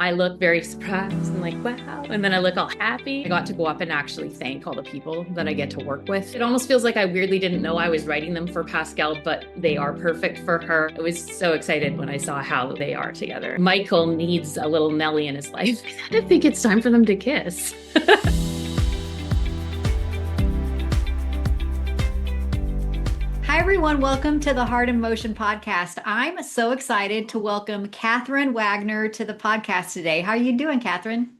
I look very surprised and like, wow. And then I look all happy. I got to go up and actually thank all the people that I get to work with. It almost feels like I weirdly didn't know I was writing them for Pascale, but they are perfect for her. I was so excited when I saw how they are together. Michael needs a little Nelly in his life. I think it's time for them to kiss. Hi, everyone. Welcome to the Heart in Motion podcast. I'm so excited to welcome Katherine Wagner to the podcast today. How are you doing, Katherine?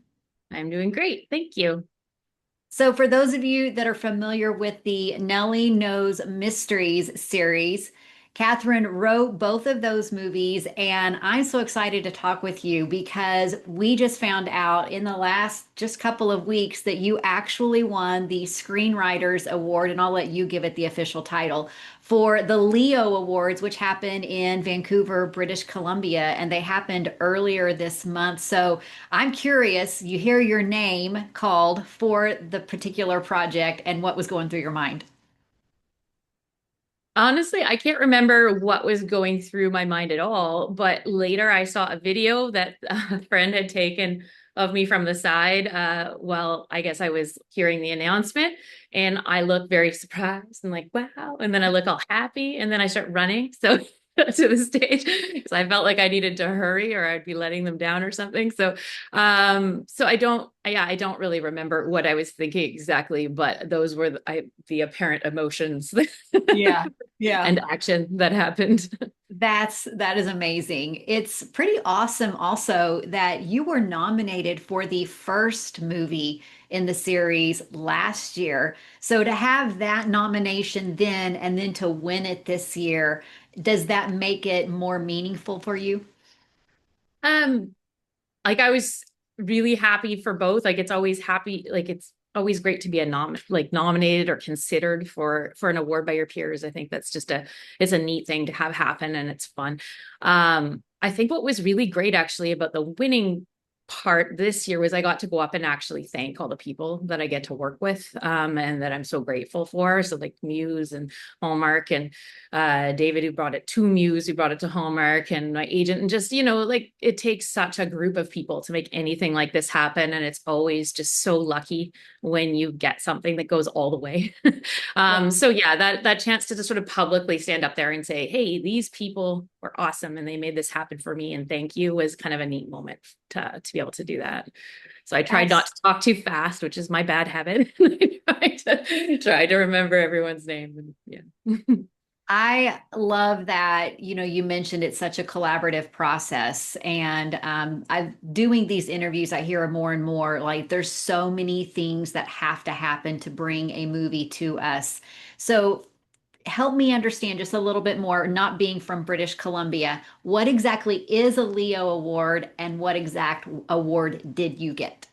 I'm doing great. Thank you. So, for those of you that are familiar with the Nelly Knows Mysteries series, Katherine wrote both of those movies, and I'm so excited to talk with you because we just found out in the last just couple of weeks that you actually won the Screenwriters Award, and I'll let you give it the official title for the Leo Awards, which happened in Vancouver, British Columbia, and they happened earlier this month. So I'm curious, you hear your name called for the particular project and what was going through your mind. Honestly, I can't remember what was going through my mind at all, but later I saw a video that a friend had taken of me from the side. Well, I guess I was hearing the announcement and I look very surprised and like, wow. And then I look all happy and then I start running. So to the stage because I felt like I needed to hurry or I'd be letting them down or something. So I don't really remember what I was thinking exactly, but those were the apparent emotions Yeah, yeah. and action that happened. That is amazing. It's pretty awesome also that you were nominated for the first movie in the series last year. So to have that nomination then and then to win it this year, does that make it more meaningful for you? Um, like I was really happy for both. Like it's always great to be nominated or considered for an award by your peers. I think that's just it's a neat thing to have happen and it's fun. I think what was really great actually about the winning part this year was I got to go up and actually thank all the people that I get to work with, and that I'm so grateful for. So like Muse and Hallmark and David who brought it to Muse, who brought it to Hallmark, and my agent, and just like it takes such a group of people to make anything like this happen, and it's always just so lucky when you get something that goes all the way. So yeah, that chance to just sort of publicly stand up there and say, hey, these people were awesome and they made this happen for me and thank you was kind of a neat moment to be able to do that. So I tried not That's to talk too fast, which is my bad habit. I try to remember everyone's name. And yeah. I love that, you mentioned it's such a collaborative process. And I'm doing these interviews, I hear more and more like there's so many things that have to happen to bring a movie to us. So help me understand just a little bit more, not being from British Columbia. What exactly is a Leo Award and what exact award did you get?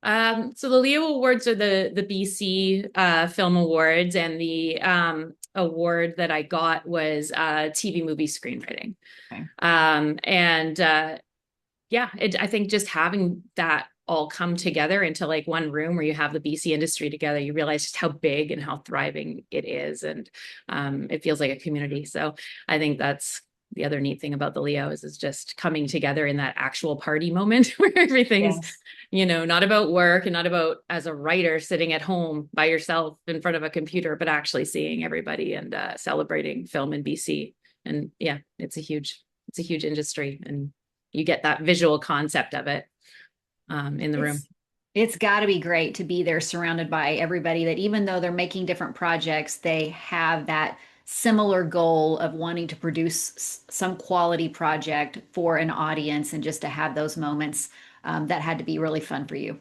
So the Leo Awards are the BC Film Awards, and the award that I got was TV movie screenwriting. Okay. And Yeah, I think just having that all come together into like one room where you have the BC industry together, you realize just how big and how thriving it is, and it feels like a community. So I think that's the other neat thing about the Leos is just coming together in that actual party moment where everything's, Yes. not about work and not about as a writer sitting at home by yourself in front of a computer, but actually seeing everybody and celebrating film in BC. And yeah, it's a huge industry, and you get that visual concept of it in the room. It's it's got to be great to be there surrounded by everybody that even though they're making different projects, they have that similar goal of wanting to produce some quality project for an audience and just to have those moments that had to be really fun for you.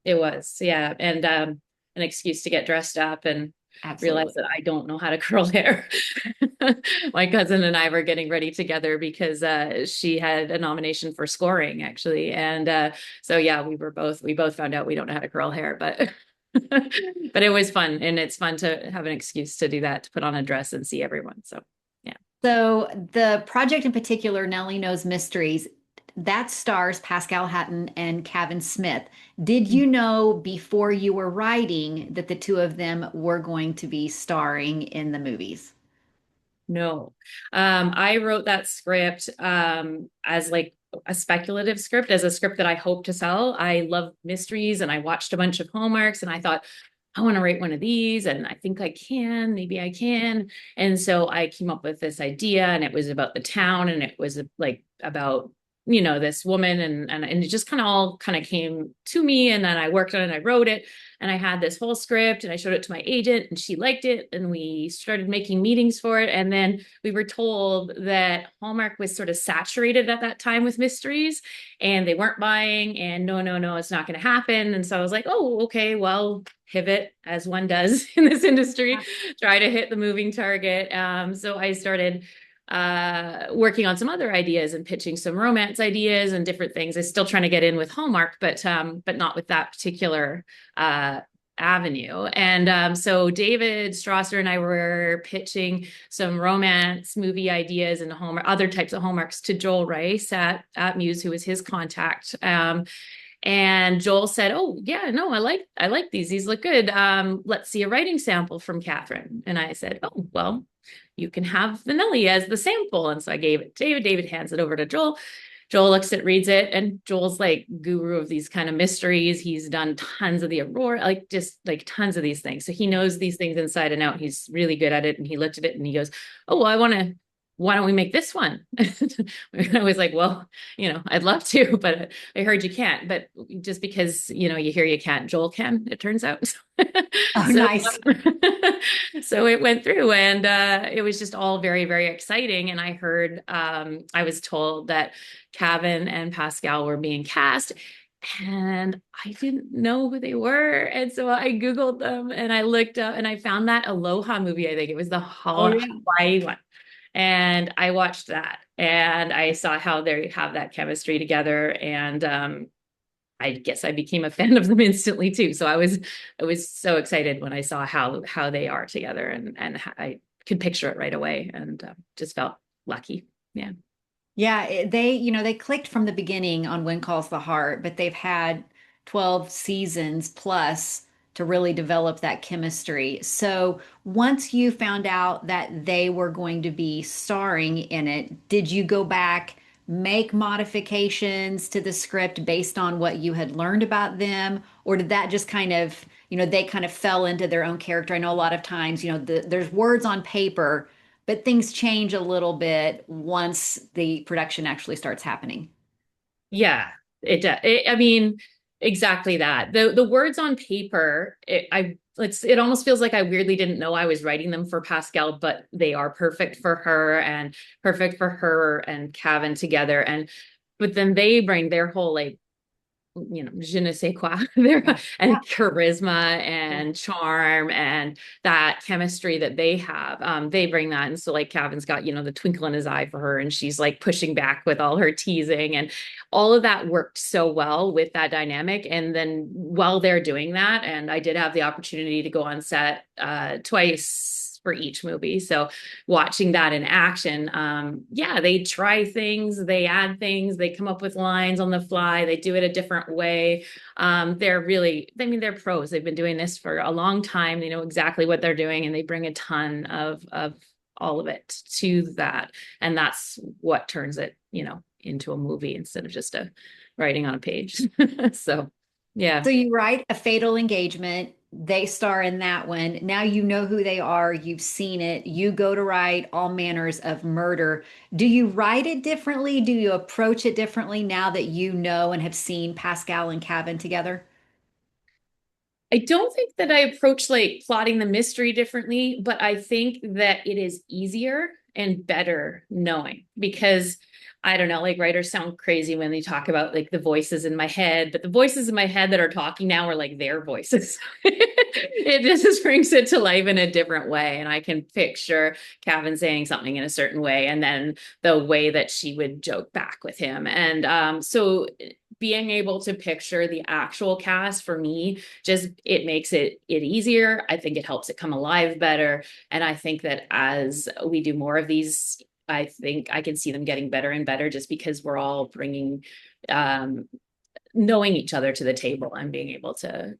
It was, yeah. And an excuse to get dressed up and realize Absolutely. that I don't know how to curl hair. My cousin and I were getting ready together because she had a nomination for scoring actually. And so yeah, we both found out we don't know how to curl hair, but but it was fun, and it's fun to have an excuse to do that, to put on a dress and see everyone. So yeah. So the project in particular, Nellie Knows Mysteries, that stars Pascale Hutton and Kavan Smith. Did you know before you were writing that the two of them were going to be starring in the movies? No. I wrote that script as like a speculative script as a script that I hope to sell. I love mysteries, and I watched a bunch of Hallmarks, and I thought, I want to write one of these, and I think I can, maybe I can. And so I came up with this idea, and it was about the town, and it was like about, this woman, and it just kind of all kind of came to me. And then I worked on it, and I wrote it, and I had this whole script, and I showed it to my agent, and she liked it, and we started making meetings for it. And then we were told that Hallmark was sort of saturated at that time with mysteries, and they weren't buying, and no, no, no, it's not going to happen. And so I was like, oh, okay, well, pivot as one does in this industry, try to hit the moving target. So I started working on some other ideas and pitching some romance ideas and different things. I'm still trying to get in with Hallmark, but not with that particular avenue. And so David Strasser and I were pitching some romance movie ideas and Hallmark, other types of Hallmarks, to Joel Rice at Muse, who was his contact. And Joel said, "Oh, yeah, no, I like these. These look good. Let's see a writing sample from Katherine." And I said, "Oh, well, you can have the Nelly as the sample." And so I gave it to David. David hands it over to Joel. Joel looks at, reads it, and Joel's like guru of these kind of mysteries. He's done tons of the Aurora, like just like tons of these things. So he knows these things inside and out. He's really good at it. And he looked at it and he goes, "Oh, well, why don't we make this one?" I was like, well, I'd love to, but I heard you can't. But just because, you hear you can't, Joel can, it turns out. Oh, So, nice. so it went through, and it was just all very, very exciting. And I heard, I was told that Kavan and Pascale were being cast, and I didn't know who they were. And so I Googled them, and I looked up, and I found that Aloha movie. I think it was the Oh, yeah. Hawaii one. And I watched that, and I saw how they have that chemistry together. And I guess I became a fan of them instantly too. So I was so excited when I saw how they are together, and I could picture it right away, and just felt lucky. Yeah. Yeah, they clicked from the beginning on When Calls the Heart, but they've had 12 seasons plus to really develop that chemistry. So once you found out that they were going to be starring in it, did you go back, make modifications to the script based on what you had learned about them? Or did that just kind of, they kind of fell into their own character? I know a lot of times, there's words on paper, but things change a little bit once the production actually starts happening. Yeah, I mean, exactly that. The words on paper, it almost feels like I weirdly didn't know I was writing them for Pascale, but they are perfect for her, and perfect for her and Cavan together. But then they bring their whole, like, je ne sais quoi there, and Yeah. charisma and charm and that chemistry that they have. They bring that. And so, like, Cavan's got, the twinkle in his eye for her, and she's like pushing back with all her teasing, and all of that worked so well with that dynamic. And then while they're doing that, and I did have the opportunity to go on set twice for each movie. So watching that in action, yeah, they try things, they add things, they come up with lines on the fly, they do it a different way. They're pros. They've been doing this for a long time. They know exactly what they're doing, and they bring a ton of all of it to that. And that's what turns it, into a movie instead of just a writing on a page. So, yeah. So you write A Fatal Engagement. They star in that one. Now you know who they are. You've seen it. You go to write All Manners of Murder. Do you write it differently? Do you approach it differently now that you know and have seen Pascale and Cavan together? I don't think that I approach like plotting the mystery differently, but I think that it is easier and better knowing, because I don't know, like, writers sound crazy when they talk about like the voices in my head, but the voices in my head that are talking now are like their voices. It just brings it to life in a different way. And I can picture Cavan saying something in a certain way, and then the way that she would joke back with him. And so being able to picture the actual cast, for me, just it makes it easier. I think it helps it come alive better. And I think that as we do more of these, I think I can see them getting better and better, just because we're all bringing um knowing each other to the table and being able to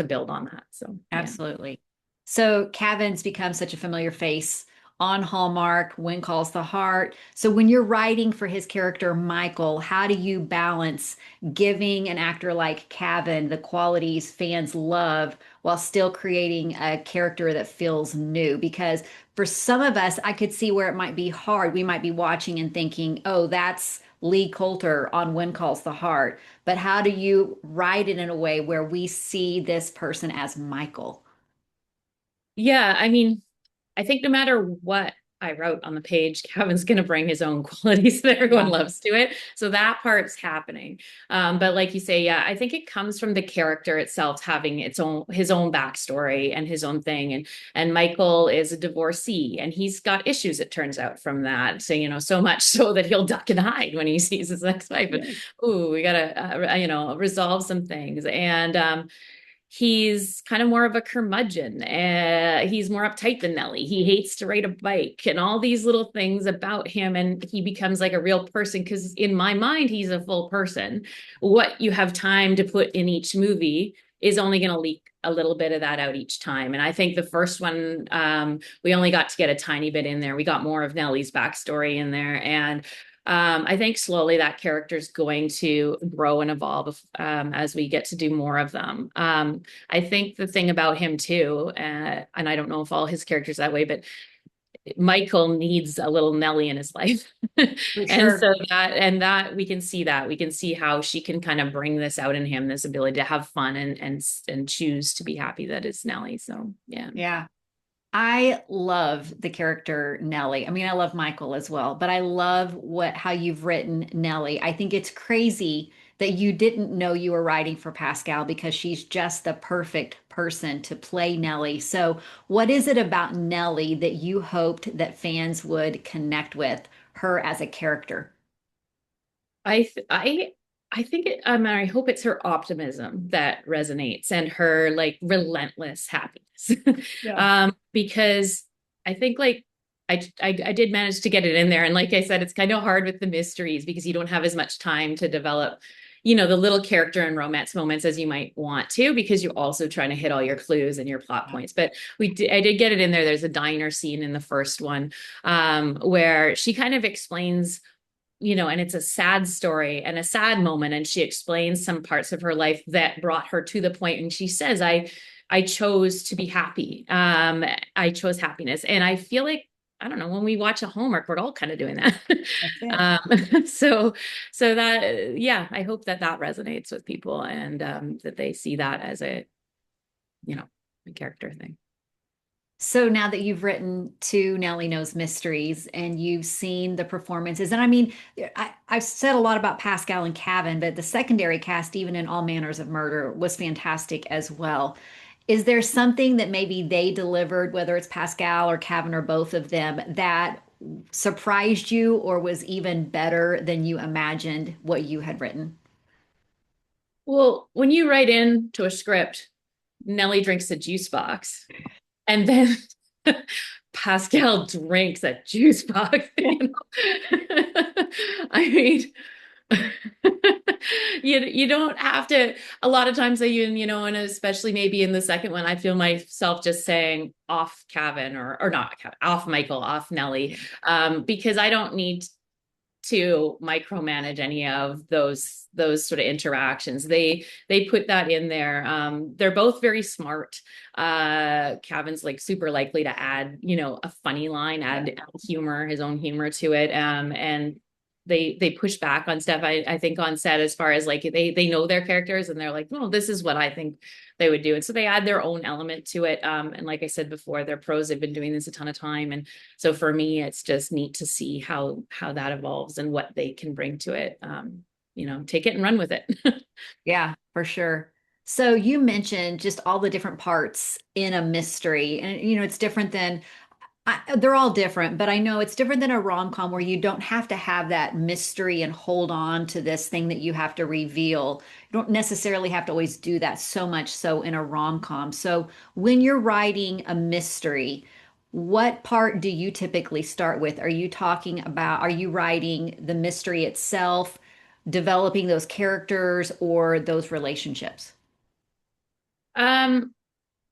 build on that. So, yeah. Absolutely. So Cavan's become such a familiar face on Hallmark, When Calls the Heart. So when you're writing for his character Michael, how do you balance giving an actor like Kavan the qualities fans love while still creating a character that feels new? Because for some of us, I could see where it might be hard. We might be watching and thinking, oh, that's Lee Coulter on When Calls the Heart. But how do you write it in a way where we see this person as Michael? Yeah, I mean, I think no matter what I wrote on the page, Kevin's going to bring his own qualities that everyone Yeah. loves to it. So that part's happening. But like you say, yeah, I think it comes from the character itself having its own his own backstory and his own thing. And Michael is a divorcee, and he's got issues. It turns out from that. So so much so that he'll duck and hide when he sees his ex-wife. And Yeah. ooh, we gotta resolve some things. And he's kind of more of a curmudgeon. He's more uptight than Nelly. He hates to ride a bike and all these little things about him. And he becomes like a real person because, in my mind, he's a full person. What you have time to put in each movie is only going to leak a little bit of that out each time. And I think the first one, we only got to get a tiny bit in there. We got more of Nelly's backstory in there. And I think slowly that character is going to grow and evolve as we get to do more of them. I think the thing about him too, and I don't know if all his characters that way, but Michael needs a little Nelly in his life. For And sure. so that we can see how she can kind of bring this out in him, this ability to have fun and choose to be happy that is Nelly. So yeah. Yeah. I love the character Nellie. I mean, I love Michael as well, but I love what how you've written Nellie. I think it's crazy that you didn't know you were writing for Pascale because she's just the perfect person to play Nellie. So, what is it about Nellie that you hoped that fans would connect with her as a character? I th- I think I hope it's her optimism that resonates and her like relentless happiness. Yeah. Because I think like I did manage to get it in there. And like I said, it's kind of hard with the mysteries because you don't have as much time to develop, the little character and romance moments as you might want to, because you're also trying to hit all your clues and your plot points. But I did get it in there. There's a diner scene in the first one, where she kind of explains, and it's a sad story and a sad moment. And she explains some parts of her life that brought her to the point. And she says, I chose to be happy. I chose happiness. And I feel like, I don't know, when we watch a Hallmark, we're all kind of doing that. That's it. So, so that, yeah, I hope that that resonates with people and that they see that as you know, a character thing. So now that you've written two Nellie Knows Mysteries and you've seen the performances, and I mean, I've said a lot about Pascal and Cavan, but the secondary cast, even in All Manners of Murder, was fantastic as well. Is there something that maybe they delivered, whether it's Pascal or Cavan or both of them, that surprised you or was even better than you imagined what you had written? Well, when you write into a script, Nellie drinks a juice box. And then Pascal drinks a juice box. I mean, you don't have to. A lot of times, and especially maybe in the second one, I feel myself just saying off Cavan or not Cavan, off Michael, off Nelly, because I don't need to micromanage any of those sort of interactions. They put that in there. They're both very smart. Cavan's like super likely to add, a funny line, add humor, his own humor to it. And they push back on stuff, I think, on set, as far as like they know their characters and they're like, well, this is what I think they would do. And so they add their own element to it. And like I said before, they're pros, they've been doing this a ton of time. And so for me, it's just neat to see how that evolves and what they can bring to it. Take it and run with it. Yeah, for sure. So you mentioned just all the different parts in a mystery, and it's different than they're all different, but I know it's different than a rom-com where you don't have to have that mystery and hold on to this thing that you have to reveal. You don't necessarily have to always do that so much so in a rom-com. So when you're writing a mystery, what part do you typically start with? Are you writing the mystery itself, developing those characters or those relationships? um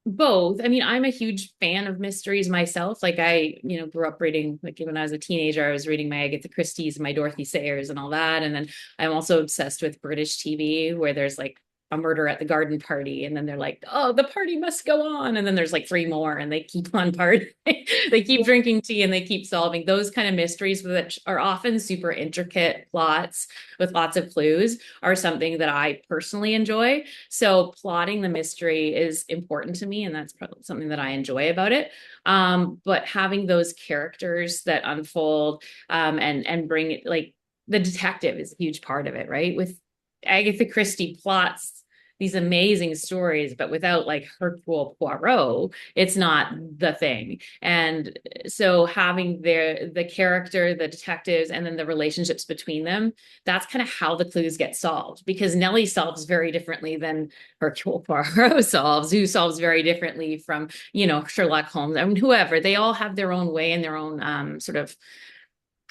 Both. I mean, I'm a huge fan of mysteries myself. Like I, grew up reading, like when I was a teenager, I was reading my Agatha Christie's and my Dorothy Sayers and all that. And then I'm also obsessed with British TV where there's like a murder at the garden party. And then they're like, oh, the party must go on. And then there's like three more and they keep on partying. They keep drinking tea and they keep solving those kind of mysteries, which are often super intricate plots with lots of clues, are something that I personally enjoy. So plotting the mystery is important to me, and that's probably something that I enjoy about it. But having those characters that unfold and bring it, like the detective is a huge part of it, right? With Agatha Christie plots these amazing stories, but without like Hercule Poirot, it's not the thing. And so having the character, the detectives, and then the relationships between them, that's kind of how the clues get solved. Because Nellie solves very differently than Hercule Poirot solves, who solves very differently from Sherlock Holmes. I mean, whoever, they all have their own way and their own sort of,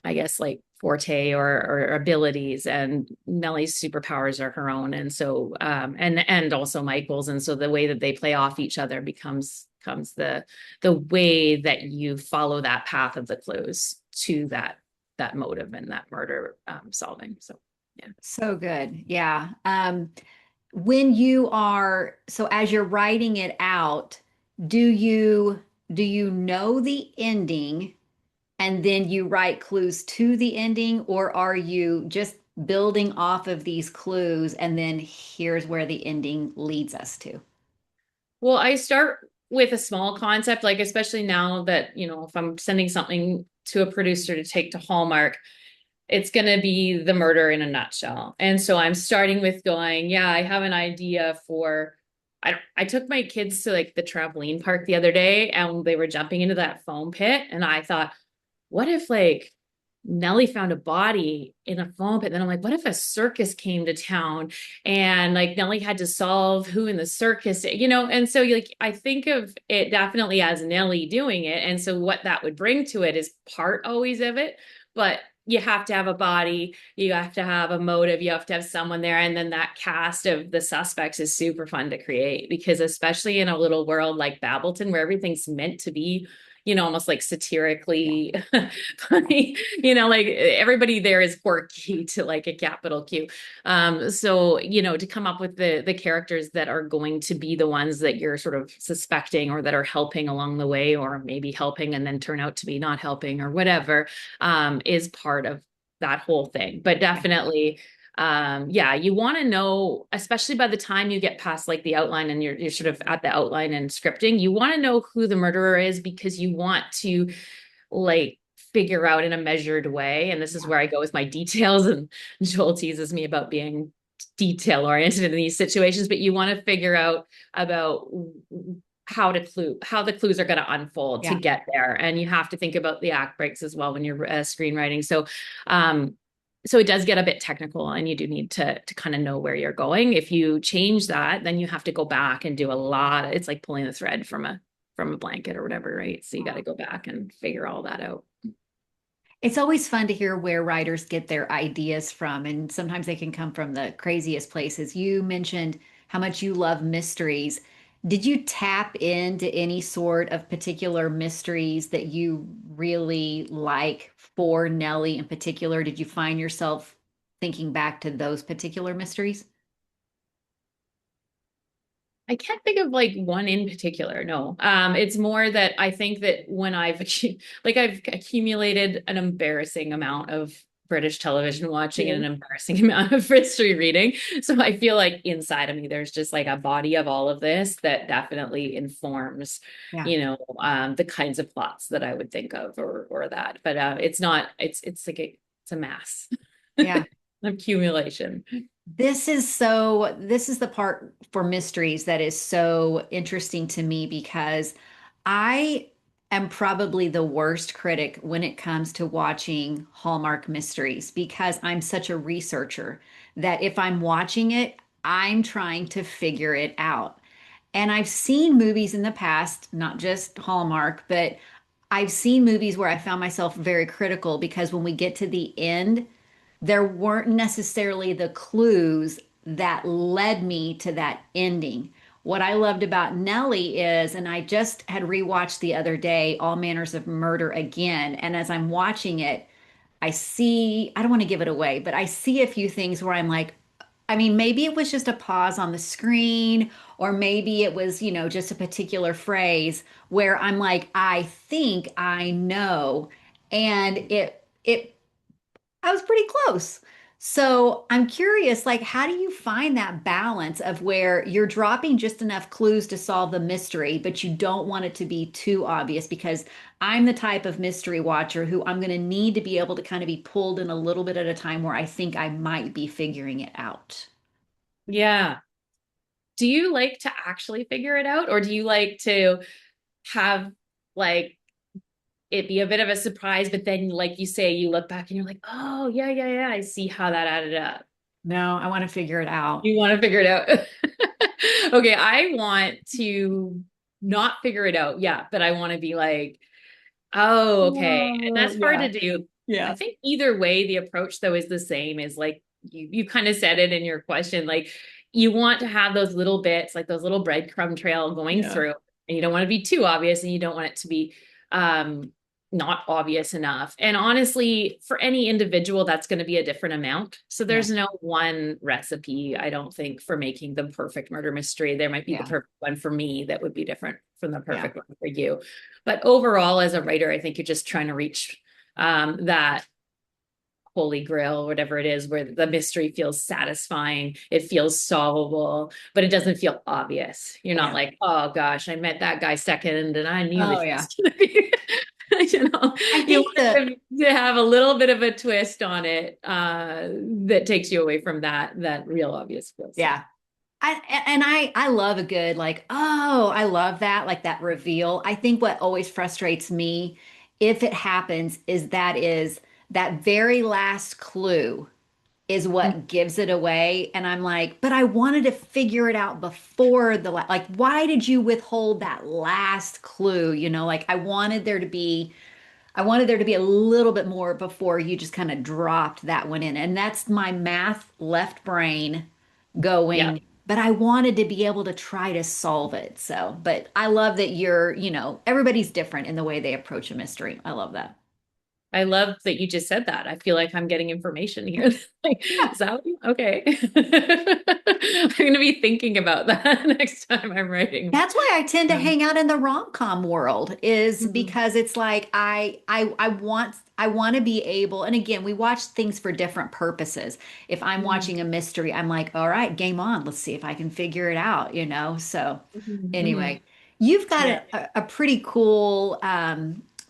I guess, like forte or abilities, and Nellie's superpowers are her own, and so and also Michael's, and so the way that they play off each other becomes the way that you follow that path of the clues to that motive and that murder solving. So yeah. So good. Yeah. When you are, so as you're writing it out, do you do you know the ending and then you write clues to the ending, or are you just building off of these clues and then here's where the ending leads us to? Well, I start with a small concept, like especially now that, if I'm sending something to a producer to take to Hallmark, it's going to be the murder in a nutshell. And so I'm starting with going, yeah, I have an idea for. I took my kids to like the trampoline park the other day and they were jumping into that foam pit. And I thought, what if like Nellie found a body in a foam pit? Then I'm like, what if a circus came to town and like Nellie had to solve who in the circus, And so like I think of it definitely as Nellie doing it. And so what that would bring to it is part always of it, but you have to have a body, you have to have a motive, you have to have someone there. And then that cast of the suspects is super fun to create because especially in a little world like Babelton where everything's meant to be almost like satirically funny, like everybody there is quirky to like a capital Q. So, to come up with the characters that are going to be the ones that you're sort of suspecting or that are helping along the way, or maybe helping and then turn out to be not helping or whatever, is part of that whole thing. But definitely yeah, you want to know, especially by the time you get past like the outline and you're sort of at the outline and scripting, you want to know who the murderer is because you want to like figure out in a measured way. And this is where I go with my details, and Joel teases me about being detail oriented in these situations, but you want to figure out about how the clues are going to unfold to Yeah. get there, and you have to think about the act breaks as well when you're screenwriting. Um so it does get a bit technical and you do need to kind of know where you're going. If you change that, then you have to go back and do a lot. It's like pulling the thread from a blanket or whatever, right? So you got to go back and figure all that out. It's always fun to hear where writers get their ideas from, and sometimes they can come from the craziest places. You mentioned how much you love mysteries. Did you tap into any sort of particular mysteries that you really like for Nellie in particular? Did you find yourself thinking back to those particular mysteries? I can't think of like one in particular. No. It's more that I think that when I've accumulated an embarrassing amount of British television watching and an embarrassing amount of history reading. So I feel like inside of me, there's just like a body of all of this that definitely informs, Yeah. the kinds of plots that I would think of or that. But it's not, it's like it's a mass Yeah. accumulation. This is the part for mysteries that is so interesting to me because I am probably the worst critic when it comes to watching Hallmark mysteries because I'm such a researcher that if I'm watching it, I'm trying to figure it out. And I've seen movies in the past, not just Hallmark, but I've seen movies where I found myself very critical because when we get to the end, there weren't necessarily the clues that led me to that ending. What I loved about Nelly is, and I just had rewatched the other day, All Manners of Murder again. And as I'm watching it, I don't want to give it away, but I see a few things where I'm like, I mean, maybe it was just a pause on the screen, or maybe it was, just a particular phrase where I'm like, I think I know. And I was pretty close. So I'm curious, like, how do you find that balance of where you're dropping just enough clues to solve the mystery, but you don't want it to be too obvious? Because I'm the type of mystery watcher who I'm going to need to be able to kind of be pulled in a little bit at a time where I think I might be figuring it out. Yeah. Do you like to actually figure it out, or do you like to have like it be a bit of a surprise, but then like you say, you look back and you're like, oh yeah, yeah, yeah, I see how that added up. No, I want to figure it out. You want to figure it out. Okay, I want to not figure it out. Yeah, but I want to be like, oh, okay. And Oh, that's hard yeah. to do. I Yeah. think either way, the approach though is the same, is like you kind of said it in your question. Like you want to have those little bits, like those little breadcrumb trail going Yeah. through, and you don't want to be too obvious and you don't want it to be not obvious enough. And honestly, for any individual, that's going to be a different amount. So Yeah. there's no one recipe, I don't think, for making the perfect murder mystery. There might be the Yeah. perfect one for me that would be different from the Yeah. perfect one for you. But overall, as a writer, I think you're just trying to reach that holy grail, whatever it is, where the mystery feels satisfying, it feels solvable, but it doesn't feel obvious. You're not Yeah. like, oh gosh, I met that guy second and I knew Oh, that he yeah. was going to be, you know, I you think want to have a little bit of a twist on it that takes you away from that real obvious feel. So yeah. I love a good like, oh, I love that, like that reveal. I think what always frustrates me if it happens is that very last clue is what gives it away. And I'm like, but I wanted to figure it out before like, why did you withhold that last clue? Like I wanted there to be a little bit more before you just kind of dropped that one in. And that's my math left brain yeah. going, but I wanted to be able to try to solve it. So, but I love that everybody's different in the way they approach a mystery. I love that. I love that you just said that. I feel like I'm getting information here. Like, is that what okay? I'm going to be thinking about that next time I'm writing. That's why I tend to Um, hang out in the rom-com world is mhm, because it's like I want to be able, and again, we watch things for different purposes. If I'm mhm, watching a mystery, I'm like, all right, game on. Let's see if I can figure it out. So mhm, anyway, mhm. you've got Yeah. a pretty cool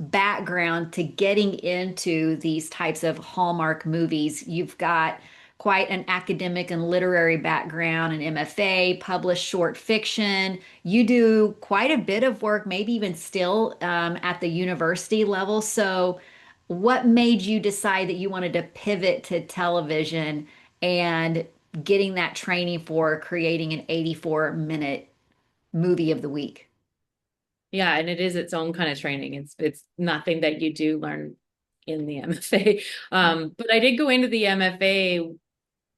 background to getting into these types of Hallmark movies. You've got quite an academic and literary background, an MFA, published short fiction. You do quite a bit of work, maybe even still at the university level. So, what made you decide that you wanted to pivot to television and getting that training for creating an 84-minute movie of the week? Yeah, and it is its own kind of training. It's nothing that you do learn in the MFA. But I did go into the MFA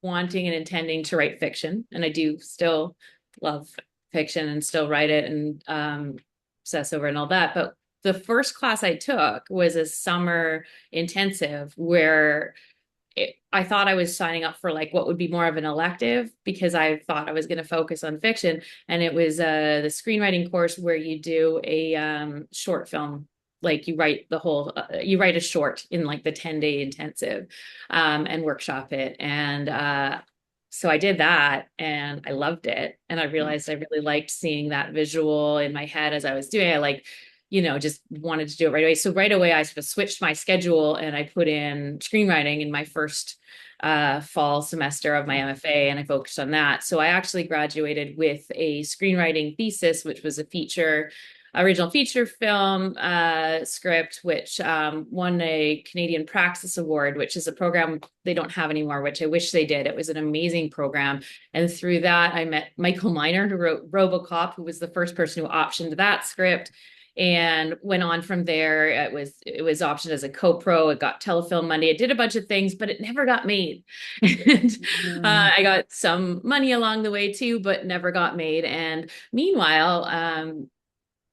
wanting and intending to write fiction, and I do still love fiction and still write it and obsess over it and all that. But the first class I took was a summer intensive where I thought I was signing up for like what would be more of an elective because I thought I was going to focus on fiction, and it was the screenwriting course where you do a short film. Like you write a short in like the 10-day intensive and workshop it. And so I did that and I loved it. And I realized I really liked seeing that visual in my head as I was doing it. I like, just wanted to do it right away. So right away, I sort of switched my schedule and I put in screenwriting in my first fall semester of my MFA, and I focused on that. So I actually graduated with a screenwriting thesis, which was original feature film script, which won a Canadian Praxis Award, which is a program they don't have anymore, which I wish they did. It was an amazing program. And through that, I met Michael Miner, who wrote RoboCop, who was the first person who optioned that script. and went on from there. It was optioned as a co-pro. It got Telefilm Monday. It did a bunch of things, but it never got made. And Mm, I got some money along the way too, but never got made. And meanwhile,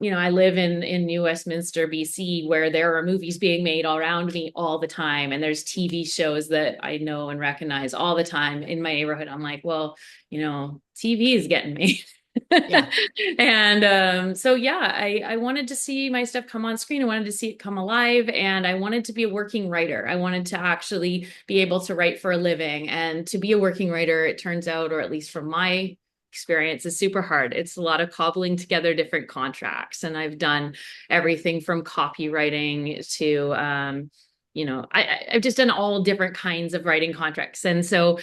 I live in New Westminster, BC, where there are movies being made all around me all the time. And there's TV shows that I know and recognize all the time in my neighborhood. I'm like, well, TV is getting made. yeah. And so yeah, I wanted to see my stuff come on screen. I wanted to see it come alive, and I wanted to be a working writer. I wanted to actually be able to write for a living. And to be a working writer, it turns out, or at least from my experience, is super hard. It's a lot of cobbling together different contracts. And I've done everything from copywriting to I've just done all different kinds of writing contracts. And so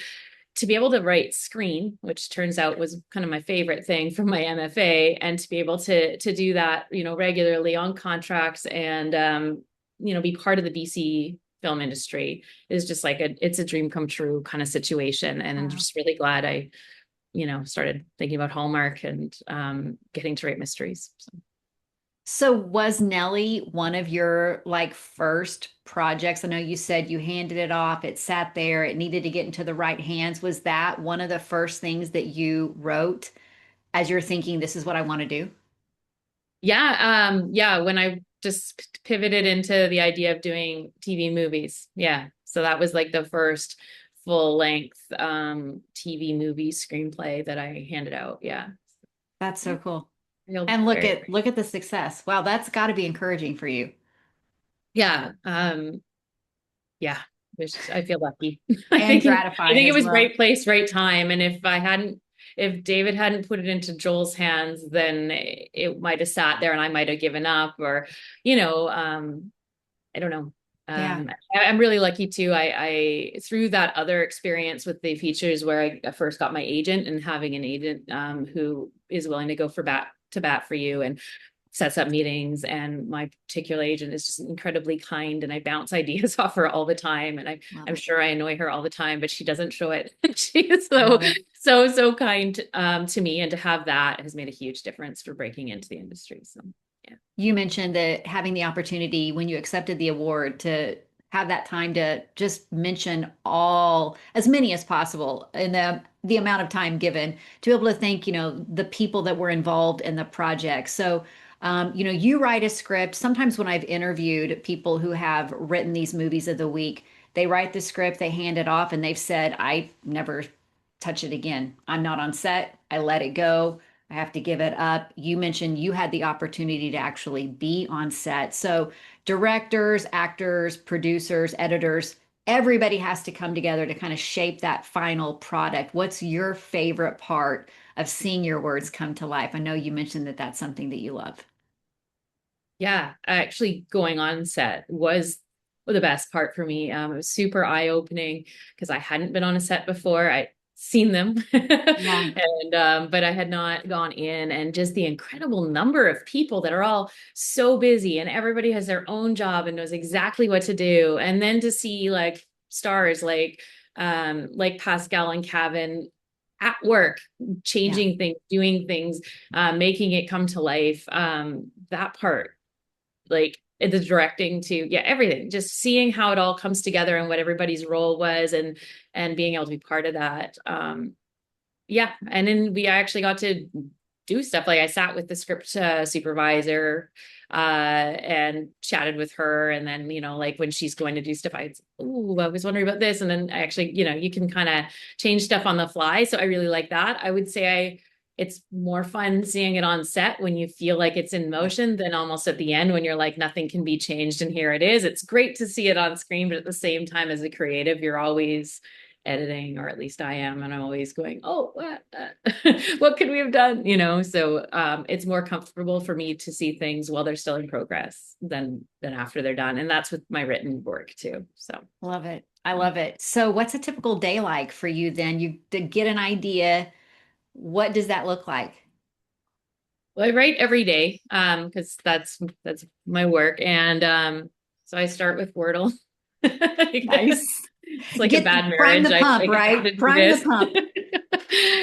to be able to write screen, which turns out was kind of my favorite thing from my MFA, and to be able to do that, regularly on contracts, and be part of the BC film industry is just like it's a dream come true kind of situation. And I'm Wow. just really glad I, started thinking about Hallmark and getting to write mysteries. So. So was Nelly one of your like first projects? I know you said you handed it off, it sat there, it needed to get into the right hands. Was that one of the first things that you wrote as you're thinking, this is what I want to do? Yeah, when I just pivoted into the idea of doing TV movies. Yeah. So that was like the first full length TV movie screenplay that I handed out. Yeah. That's so Yeah. cool. Real And look very at look at the success. Wow, that's got to be encouraging for you yeah. Yeah. I feel lucky. I and think I gratifying think it as was well. right place, right time. And if David hadn't put it into Joel's hands, then it might have sat there and I might have given up, or, you know, I don't know. Yeah. I'm really lucky too. I through that other experience with the features where I first got my agent, and having an agent who is willing to go for bat to bat for you and sets up meetings. And my particular agent is just incredibly kind, and I bounce ideas off her all the time. And Love I'm it. sure I annoy her all the time, but she doesn't show it. She is Love it. so kind to me, and to have that has made a huge difference for breaking into the industry. So yeah. You mentioned that having the opportunity when you accepted the award to have that time to just mention all as many as possible in the amount of time given to be able to thank, the people that were involved in the project. So, you write a script. Sometimes when I've interviewed people who have written these movies of the week, they write the script, they hand it off, and they've said, I never touch it again. I'm not on set. I let it go. I have to give it up. You mentioned you had the opportunity to actually be on set. So, directors, actors, producers, editors, everybody has to come together to kind of shape that final product. What's your favorite part of seeing your words come to life? I know you mentioned that that's something that you love. Yeah, actually going on set was the best part for me. It was super eye-opening because I hadn't been on a set before. I'd seen them Yeah. and but I had not gone in, and just the incredible number of people that are all so busy, and everybody has their own job and knows exactly what to do. And then to see like stars like Pascale and Kavan at work, Yeah. changing things, doing things, making it come to life. That part, like the directing to, yeah, everything, just seeing how it all comes together and what everybody's role was, and being able to be part of that. Yeah. And then we actually got to do stuff. Like I sat with the script supervisor and chatted with her. And then, like when she's going to do stuff, I was wondering about this. And then I actually, you can kind of change stuff on the fly. So I really like that. I would say it's more fun seeing it on set when you feel like it's in Yeah. motion than almost at the end when you're like, nothing can be changed and here it is. It's great to see it on screen, but at the same time, as a creative, you're always editing, or at least I am, and I'm always going, oh, what could we have done? So it's more comfortable for me to see things while they're still in progress than after they're done. And that's with my written work too. So Love it. I love it. So, what's a typical day like for you then? You to get an idea, what does that look like? well, I write every day because that's my work. And so I start with Wordle. Nice. It's like a Get bad prime marriage. the I pump, like have right? to do Prime the this. pump.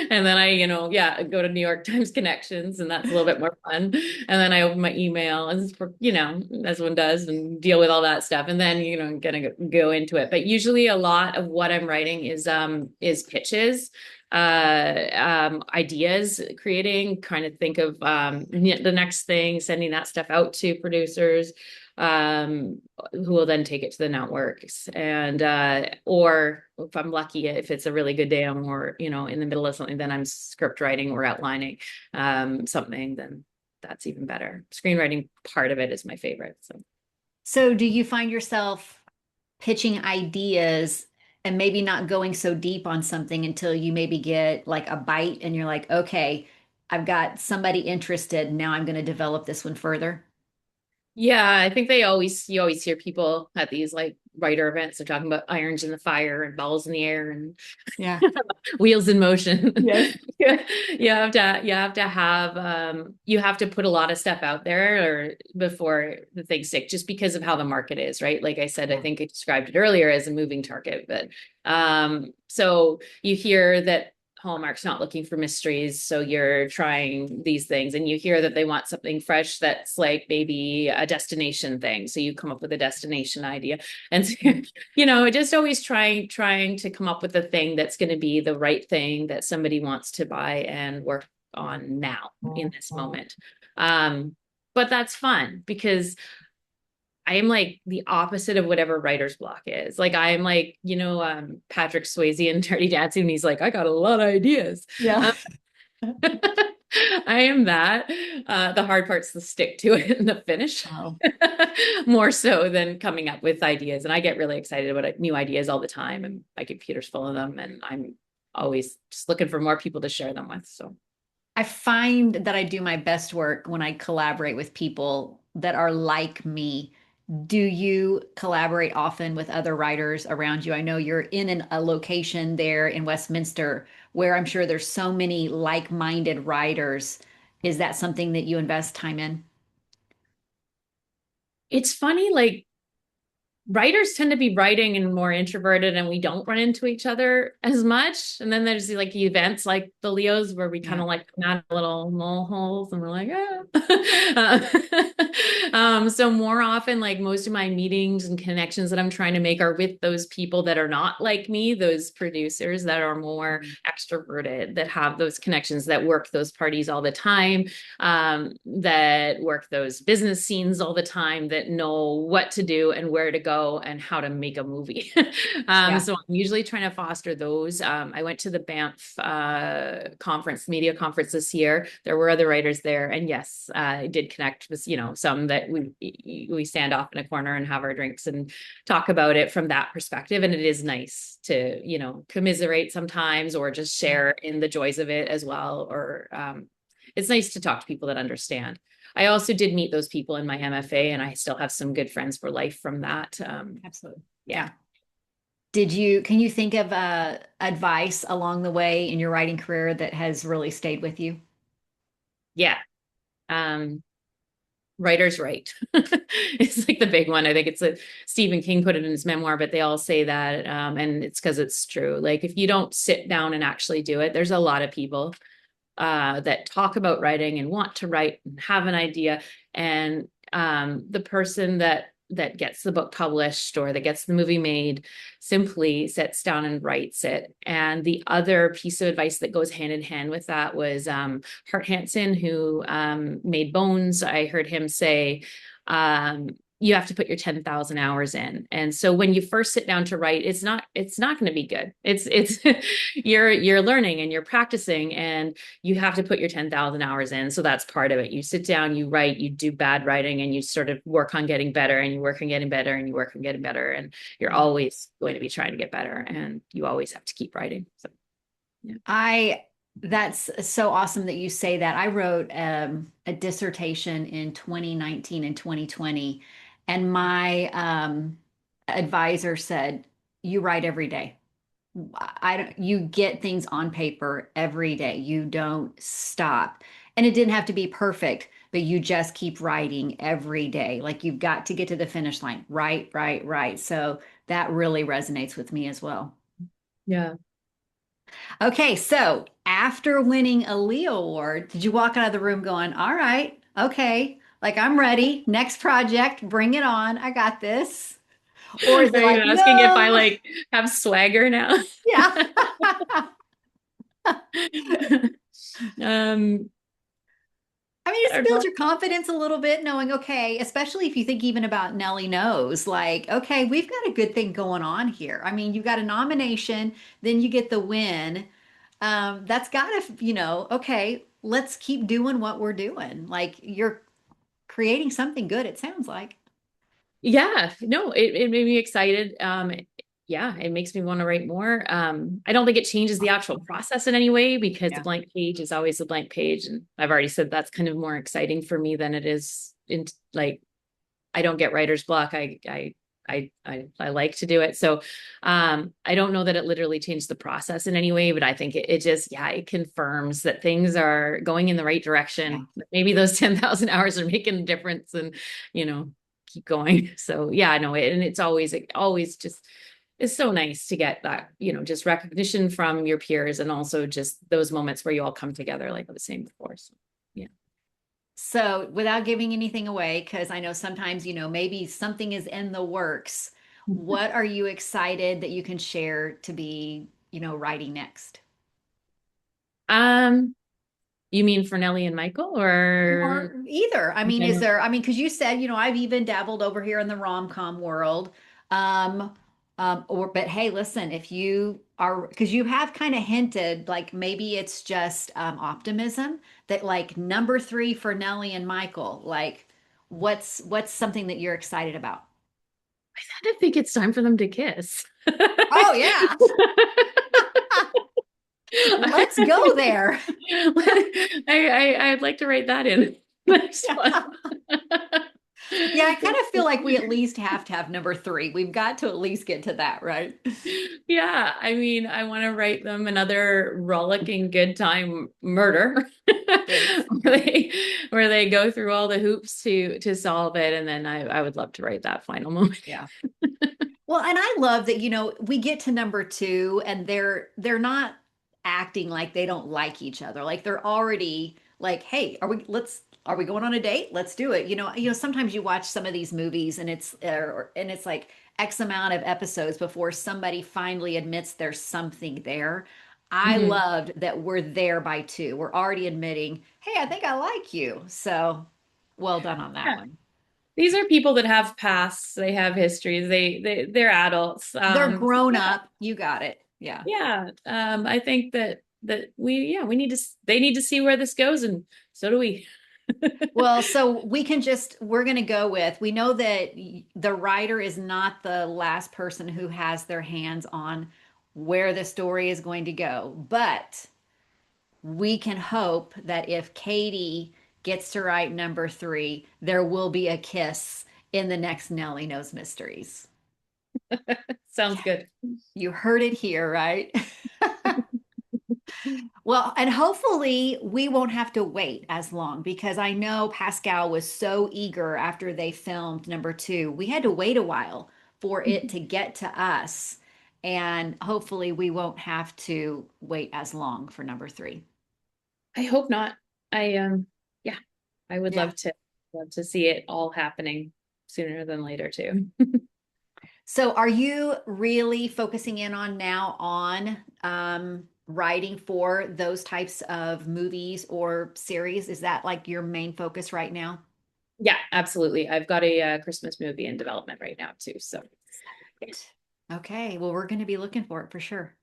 And then I, yeah, go to New York Times connections, and that's a little bit more fun. And then I open my email, as for, as one does, and deal with all that stuff. And then, gonna go into it. But usually a lot of what I'm writing is pitches, ideas, creating, kind of think of the next thing, sending that stuff out to producers, who will then take it to the networks. And or if I'm lucky, if it's a really good day, I'm more, in the middle of something, then I'm script writing or outlining something, then that's even better. Screenwriting part of it is my favorite. So do you find yourself pitching ideas and maybe not going so deep on something until you maybe get like a bite and you're like, okay, I've got somebody interested. Now I'm going to develop this one further? Yeah, I think you always hear people at these like writer events, they're talking about irons in the fire and balls in the air and Yeah. wheels in motion. Yes. You have to put a lot of stuff out there or before the things stick, just because of how the market is, right? Like I said, I think I described it earlier as a moving target, but so you hear that Hallmark's not looking for mysteries, so you're trying these things, and you hear that they want something fresh that's like maybe a destination thing, so you come up with a destination idea. And so, just always trying to come up with a thing that's going to be the right thing that somebody wants to buy and work on now in this moment. But that's fun because I am like the opposite of whatever writer's block is. Like I am like, Patrick Swayze in Dirty Dancing, and he's like, I got a lot of ideas. Yeah. Um, I am that. The hard part's the stick to it and the finish, Oh. more so than coming up with ideas. And I get really excited about new ideas all the time, and my computer's full of them, and I'm always just looking for more people to share them with. So I find that I do my best work when I collaborate with people that are like me. Do you collaborate often with other writers around you? I know you're in a location there in Westminster where I'm sure there's so many like-minded writers. Is that something that you invest time in? it's funny, like writers tend to be writing and more introverted, and we don't run into each other as much. And then there's like events like the Leos where we kind Yeah. of like come out of little mole holes and we're like, so more often, like most of my meetings and connections that I'm trying to make are with those people that are not like me, those producers that are more extroverted, that have those connections, that work those parties all the time, that work those business scenes all the time, that know what to do and where to go and how to make a movie. Yeah. So I'm usually trying to foster those. I went to the Banff conference, media conference this year. There were other writers there, and yes, I did connect with some that we stand off in a corner and have our drinks and talk about it from that perspective. And it is nice to commiserate sometimes, or just share in the joys of it as well. Or it's nice to talk to people that understand. I also did meet those people in my MFA, and I still have some good friends for life from that. Absolutely. Yeah. Can you think of advice along the way in your writing career that has really stayed with you? Yeah. Um, writers write. It's like the big one. I think it's a Stephen King put it in his memoir, but they all say that. And it's because it's true. Like if you don't sit down and actually do it, there's a lot of people that talk about writing and want to write and have an idea, and the person that gets the book published or that gets the movie made simply sits down and writes it. And the other piece of advice that goes hand in hand with that was Hart Hanson, who made Bones. I heard him say, you have to put your 10,000 hours in. And so when you first sit down to write, it's not going to be good. It's you're learning and you're practicing, and you have to put your 10,000 hours in. So that's part of it. You sit down, you write, you do bad writing, and you sort of work on getting better, and you work on getting better, and you work on getting better. And you're always going to be trying to get better, and you always have to keep writing. So yeah. That's so awesome that you say that. I wrote a dissertation in 2019 and 2020, and my advisor said, "You write every day. I don't, you get things on paper every day. You don't stop." And it didn't have to be perfect, but you just keep writing every day. Like you've got to get to the finish line. Right, right, right. So that really resonates with me as well. Yeah. Okay, so after winning a Leo Award, did you walk out of the room going, all right, okay, like I'm ready, next project, bring it on, I got this? Or is Are it you like, asking if I no, like have swagger now? yeah. Um, I mean, I just don't build know. your confidence a little bit, knowing, okay, especially if you think even about Nelly Knows, like, okay, we've got a good thing going on here. I mean, you got a nomination, then you get the win. That's gotta, okay, let's keep doing what we're doing. Like, you're creating something good, it sounds like. Yeah, no, it made me excited. Yeah, it makes me want to write more. I don't think it changes the actual process in any way because the Yeah. blank page is always a blank page. And I've already said that's kind of more exciting for me than it is in like I don't get writer's block. I like to do it. So I don't know that it literally changed the process in any way, but I think it just, yeah, it confirms that things are going in the right Yeah. direction. Maybe those 10,000 hours are making a difference and, you know, keep going. So yeah, I know it. And it's always just, it's so nice to get that, just recognition from your peers and also just those moments where you all come together, like I was saying before. So yeah. So, without giving anything away, because I know sometimes, maybe something is in the works, what are you excited that you can share to be, writing next? Um, you mean for Nelly and Michael or Or either. I mean, is general? there, I mean, because you said, I've even dabbled over here in the rom-com world. Um, but hey, listen, if you are, because you have kind of hinted, like maybe it's just optimism that like number three for Nelly and Michael, like what's something that you're excited about? I think it's time for them to kiss. Oh yeah, let's go there. I'd like to write that in next one. Yeah. Yeah, I kind of feel like we at least have to have number three. We've got to at least get to that, right? Yeah, I mean, I want to write them another rollicking good time murder Yes. where they go through all the hoops to solve it, and then I would love to write that final moment. Yeah. Well, and I love that, we get to number two and they're not acting like they don't like each other. Like they're already like, hey, are we going on a date? Let's do it. Sometimes you watch some of these movies and it's like X amount of episodes before somebody finally admits there's something there. I Mhm. loved that we're there by two. We're already admitting, hey, I think I like you. So well done on that Yeah. one. These are people that have pasts, they have histories, they're adults. They're So grown yeah, up. You got it. Yeah. yeah. I think that we need to they need to see where this goes, and so do we. Well, so we're going to go with, we know that the writer is not the last person who has their hands on where the story is going to go, but we can hope that if Katie gets to write number three, there will be a kiss in the next Nellie Knows Mysteries. Sounds good. You heard it here, right? Well, and hopefully we won't have to wait as long because I know Pascal was so eager after they filmed number two. We had to wait a while for it to get to us. And hopefully we won't have to wait as long for number three. I hope not. I yeah, I would Yeah. love to see it all happening sooner than later too. So are you really focusing in on now on writing for those types of movies or series? Is that like your main focus right now? Yeah, absolutely. I've got a Christmas movie in development right now too. So, yeah. Okay, well, we're going to be looking for it for sure.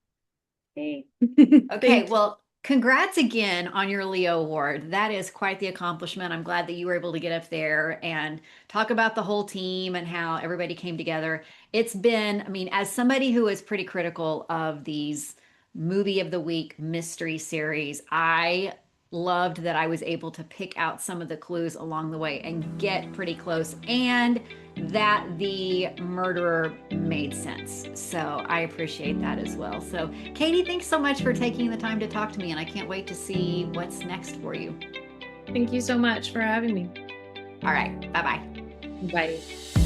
Hey. Okay, Thanks. well, congrats again on your Leo Award. That is quite the accomplishment. I'm glad that you were able to get up there and talk about the whole team and how everybody came together. It's been, I mean, as somebody who is pretty critical of these movie of the week mystery series, I loved that I was able to pick out some of the clues along the way and get pretty close and that the murderer made sense. So I appreciate that as well. So, Katie, thanks so much for taking the time to talk to me, and I can't wait to see what's next for you. Thank you so much for having me. All right, bye bye. Bye.